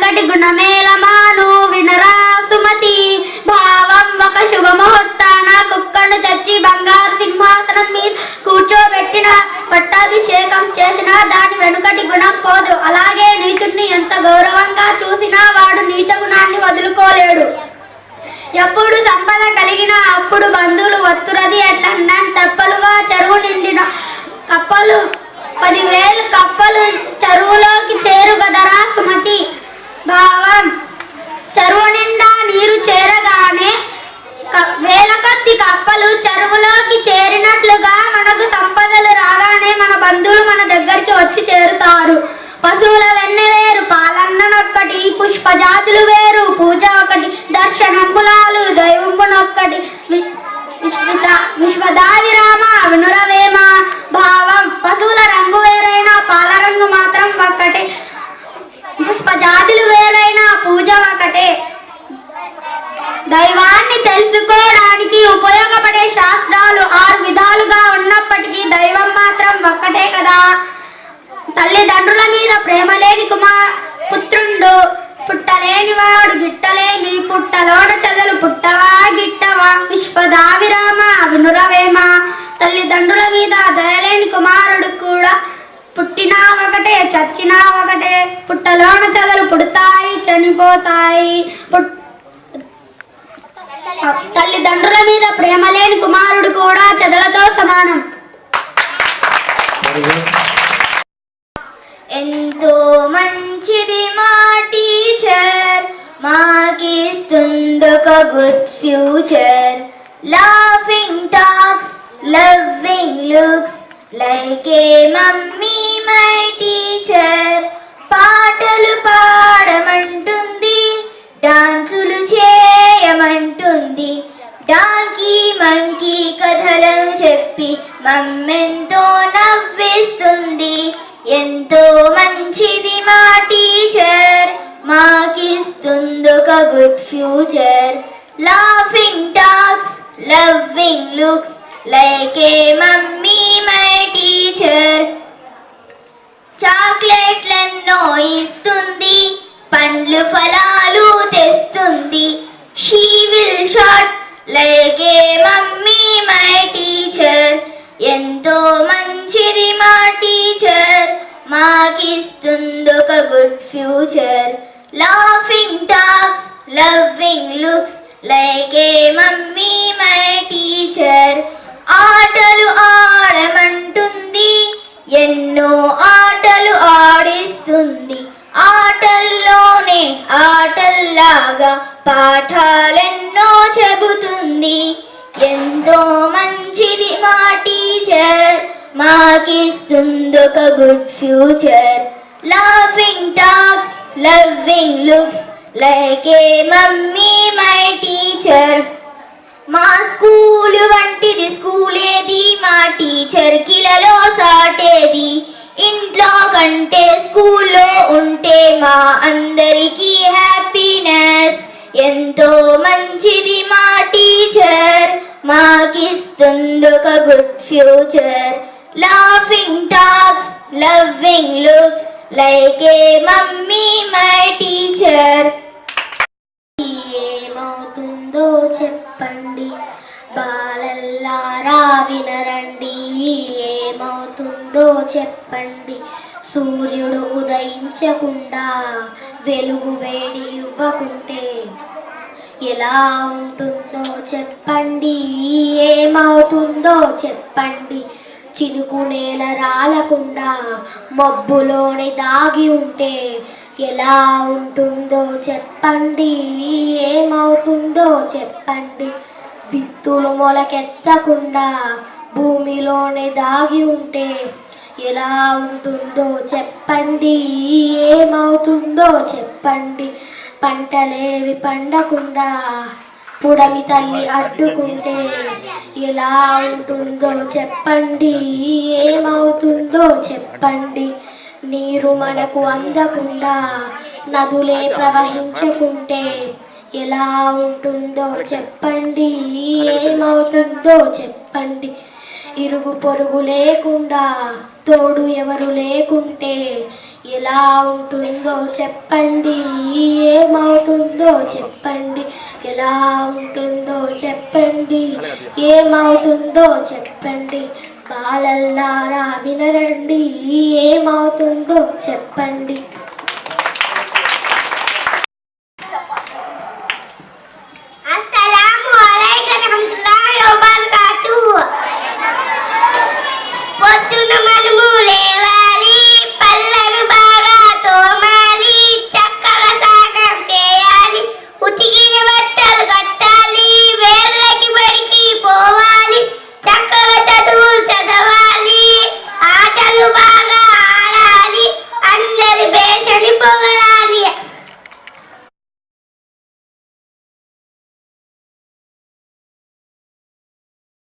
వెనుకటి గుణమేలమాను వినరా సుమతి. భావం ఒక శుభముహూర్తాన కుక్కను తెచ్చి బంగారు సింహాసనం మీద కూర్చోబెట్టిన పట్టాభిషేకం చేసిన దాని వెనుకటి గుణం పోదు. అలాగే నీచుణ్ణి ఎంత గౌరవంగా చూసినా వాడు నీచ గుణాన్ని వదులుకోలేడు. ఎప్పుడు సంపద కలిగిన అప్పుడు బంధువులు వస్తురది ఎట్లన్నా తెప్పలుగా చెరువు నిండిన కప్పలు 10,000 కప్పలు చెరువులోకి చేరు గదరా సుమతి. భావం చెరువు నిండా నీరు చేరగానే వేల కొద్ది కప్పలు చెరువులోకి చేరినట్లుగా మనకు సంపదలు రాగానే మన బంధువులు మన దగ్గరికి వచ్చి చేరుతారు. పశువుల వెన్న వేరు, పాలన్ననొక్కటి, పుష్పజాతులు వేరు, పూజ ఒకటి, దర్శనంబులాలు దైవంబునొక్కటి. విశ్వదావిరామ వినురవేమ. భావం పశువుల రంగు వేరైనా పాల రంగు మాత్రం ఒక్కటే, పుష్పజాతులు వేరైనా పూజ ఒకటే. దైవాన్ని తెలుసుకోవడానికి ఉపయోగపడే శాస్త్రాలు 6 విధాలుగా ఉన్నప్పటికీ దైవం మాత్రం ఒక్కటే కదా. తల్లిదండ్రుల మీద ప్రేమ లేని పుత్రుండు పుట్టలేని వాడు గిట్టలేని, పుట్టలోడ చెదలు పుట్టవా గిట్టవా. విశ్వదావిరామ వినురవేమ. తల్లిదండ్రుల మీద దయలేని కుమారుడు కూడా పుట్టినా ఒకటే చచ్చినా ఒకటే. పుట్టలోన చెదలు పుడతాయి చనిపోతాయి. తల్లిదండ్రుల మీద ప్రేమ లేని కుమారుడు కూడా చెదలతో సమానం. ఎంతో మంచిది మా టీచర్, మాకిస్తుందొక good future. Laughing talks, loving looks, like a mummy my teacher. పాటలు పాడమంటుంది, డాన్సులు చేయమంటుంది, డాంకీ మంకీ కథలను చెప్పి మమ్మెంతో నవ్విస్తుంది. ఎంతో మంచిది మా టీచర్, మాకిస్తుందొక good future. Laughing talks, loving looks, like a mummy my teacher. చాక్లెట్లెన్నో ఇస్తుంది, పండ్లు ఫలాలు తెస్తుంది. She will shot like a mummy my teacher. ఎంతో మంచిది మా టీచర్, మాకిస్తుందొక good future. Laughing talks, loving looks, like a mummy my teacher. ఆటలు ఆడమంటుంది, ఎన్నో ఆటలు ఆడిస్తుంది. ఆటల్లోనే ఆటల్లాగా పాఠాలెన్నో చెబుతుంది. ఎంతో మంచిది మా టీచర్, మాకిస్తుందొక good future. Laughing talks, loving looks, like a mummy my teacher. మా స్కూలు వంటిది స్కూలేది, మా టీచర్ కిలలో సాటేది. ఇంట్లో కంటే స్కూల్లో ఉంటే మా అందరికీ హ్యాపీనెస్. ఎంతో మంచిది మా టీచర్, మాకిస్తుందొక good future. Laughing talks, loving looks, like a mummy my teacher. ఏమవుతుందో చెప్పండి బాలల్లారా వినరండి. ఏమవుతుందో చెప్పండి, సూర్యుడు ఉదయించకుండా వెలుగు వేడి ఇవ్వకుంటే ఎలా ఉంటుందో చెప్పండి. ఏమవుతుందో చెప్పండి, చినుకు నేల రాలకుండా మబ్బులోని దాగి ఉంటే ఎలా ఉంటుందో చెప్పండి. ఏమవుతుందో చెప్పండి, విత్తులు మొలకెత్తకుండా భూమిలోనే దాగి ఉంటే ఎలా ఉంటుందో చెప్పండి. ఏమవుతుందో చెప్పండి, పంటలేవి పండకుండా పుడమి తల్లి అడ్డుకుంటే ఎలా ఉంటుందో చెప్పండి. ఏమవుతుందో చెప్పండి, నీరు మనకు అందకుండా నదులే ప్రవహించకుంటే ఎలా ఉంటుందో చెప్పండి. ఏమవుతుందో చెప్పండి, ఇరుగు పొరుగు లేకుండా తోడు ఎవరు లేకుంటే ఎలా ఉంటుందో చెప్పండి, ఏమవుతుందో చెప్పండి, ఎలా ఉంటుందో చెప్పండి, ఏమవుతుందో చెప్పండి. బాలల్లారా వినరండి, ఏమవుతుందో చెప్పండి.